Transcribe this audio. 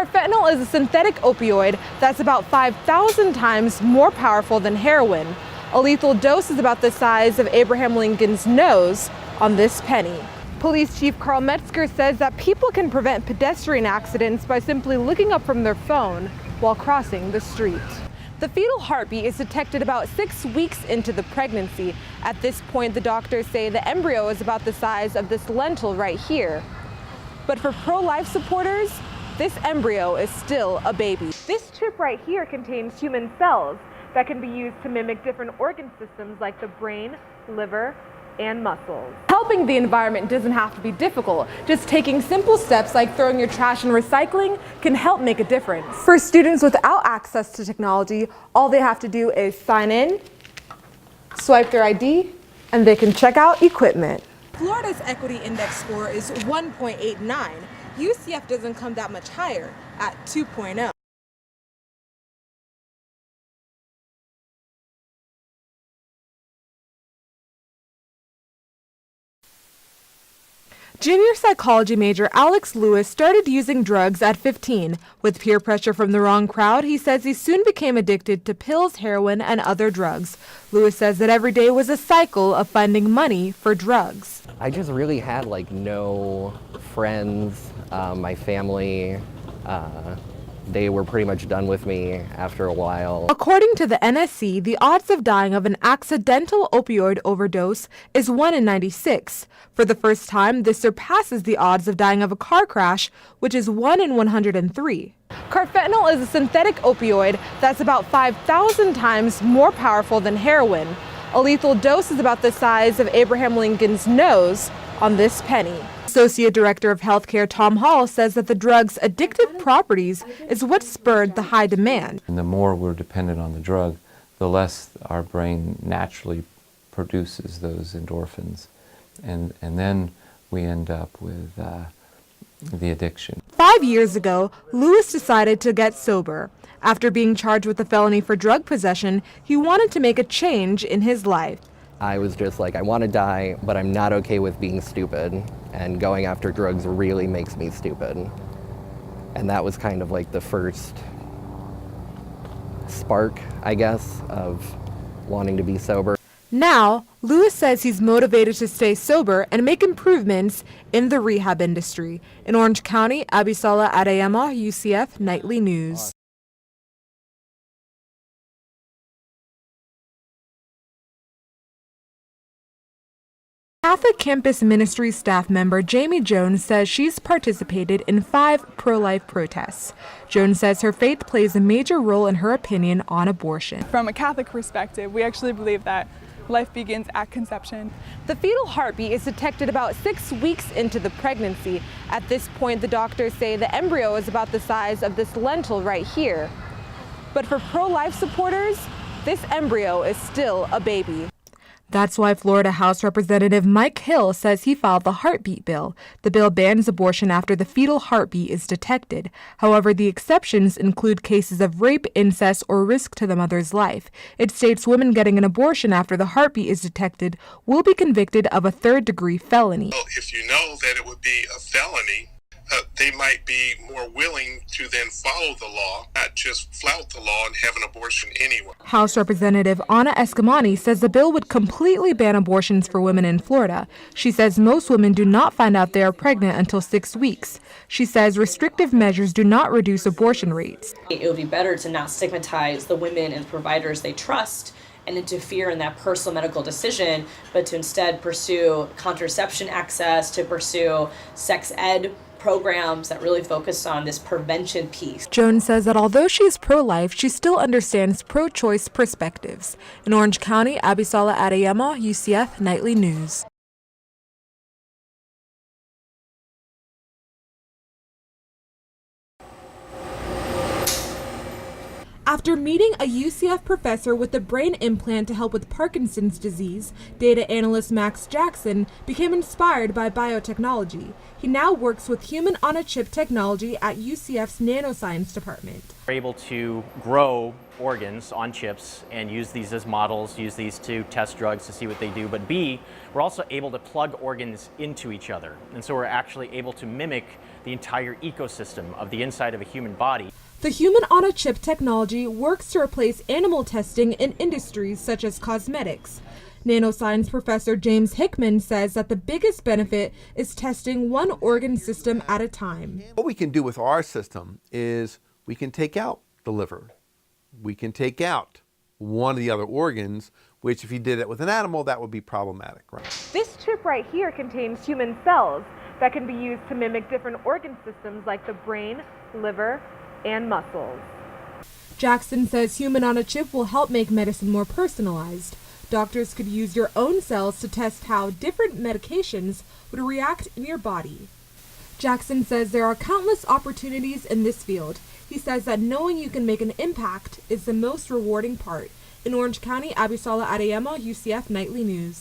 Carfentanil is a synthetic opioid that's about 5,000 times more powerful than heroin. A lethal dose is about the size of Abraham Lincoln's nose on this penny. Police Chief Carl Metzger says that people can prevent pedestrian accidents by simply looking up from their phone while crossing the street. The fetal heartbeat is detected about 6 weeks into the pregnancy. At this point, the doctors say the embryo is about the size of this lentil right here. But for pro-life supporters, this embryo is still a baby. This chip right here contains human cells that can be used to mimic different organ systems like the brain, liver, and muscles. Helping the environment doesn't have to be difficult. Just taking simple steps like throwing your trash in recycling can help make a difference. For students without access to technology, all they have to do is sign in, swipe their ID, and they can check out equipment. Florida's equity index score is 1.89. UCF doesn't come that much higher at 2.0. Junior psychology major Alex Lewis started using drugs at 15. With peer pressure from the wrong crowd, he says he soon became addicted to pills, heroin, and other drugs. Lewis says that every day was a cycle of finding money for drugs. I just really had no friends, my family, they were pretty much done with me after a while. According to the NSC, the odds of dying of an accidental opioid overdose is 1 in 96. For the first time, this surpasses the odds of dying of a car crash, which is 1 in 103. Carfentanil is a synthetic opioid that's about 5,000 times more powerful than heroin. A lethal dose is about the size of Abraham Lincoln's nose on this penny. Associate Director of Healthcare Tom Hall says that the drug's addictive properties is what spurred the high demand. And the more we're dependent on the drug, the less our brain naturally produces those endorphins. And then we end up with the addiction. 5 years ago, Lewis decided to get sober. After being charged with a felony for drug possession, he wanted to make a change in his life. I was just like, I want to die, but I'm not okay with being stupid, and going after drugs really makes me stupid. And that was kind of the first spark, I guess, of wanting to be sober. Now, Lewis says he's motivated to stay sober and make improvements in the rehab industry. In Orange County, Abisola Adeyemo, UCF Nightly News. Catholic Campus Ministry staff member Jamie Jones says she's participated in 5 pro-life protests. Jones says her faith plays a major role in her opinion on abortion. From a Catholic perspective, we actually believe that life begins at conception. The fetal heartbeat is detected about 6 weeks into the pregnancy. At this point, the doctors say the embryo is about the size of this lentil right here. But for pro-life supporters, this embryo is still a baby. That's why Florida House Representative Mike Hill says he filed the heartbeat bill. The bill bans abortion after the fetal heartbeat is detected. However, the exceptions include cases of rape, incest, or risk to the mother's life. It states women getting an abortion after the heartbeat is detected will be convicted of a 3rd-degree felony. Well, if you know that it would be a felony, they might be more willing to then follow the law, not just flout the law and have an abortion anyway. House Representative Anna Escamani says the bill would completely ban abortions for women in Florida. She says most women do not find out they are pregnant until 6 weeks. She says restrictive measures do not reduce abortion rates. It would be better to not stigmatize the women and providers they trust and interfere in that personal medical decision, but to instead pursue contraception access, to pursue sex ed programs that really focus on this prevention piece. Jones says that although she is pro-life, she still understands pro-choice perspectives. In Orange County, Abisola Adeyemo, UCF Nightly News. After meeting a UCF professor with a brain implant to help with Parkinson's disease, data analyst Max Jackson became inspired by biotechnology. He now works with human-on-a-chip technology at UCF's nanoscience department. We're able to grow organs on chips and use these as models, use these to test drugs to see what they do. But B, we're also able to plug organs into each other. And so we're actually able to mimic the entire ecosystem of the inside of a human body. The human-on-a-chip technology works to replace animal testing in industries such as cosmetics. Nanoscience professor James Hickman says that the biggest benefit is testing one organ system at a time. What we can do with our system is we can take out the liver. We can take out one of the other organs, which if you did it with an animal, that would be problematic, right? This chip right here contains human cells that can be used to mimic different organ systems like the brain, liver, and muscles. Jackson says human-on-a-chip will help make medicine more personalized. Doctors could use your own cells to test how different medications would react in your body. Jackson says there are countless opportunities in this field. He says that knowing you can make an impact is the most rewarding part. In Orange County, Abisola Adeyemo, UCF Nightly News.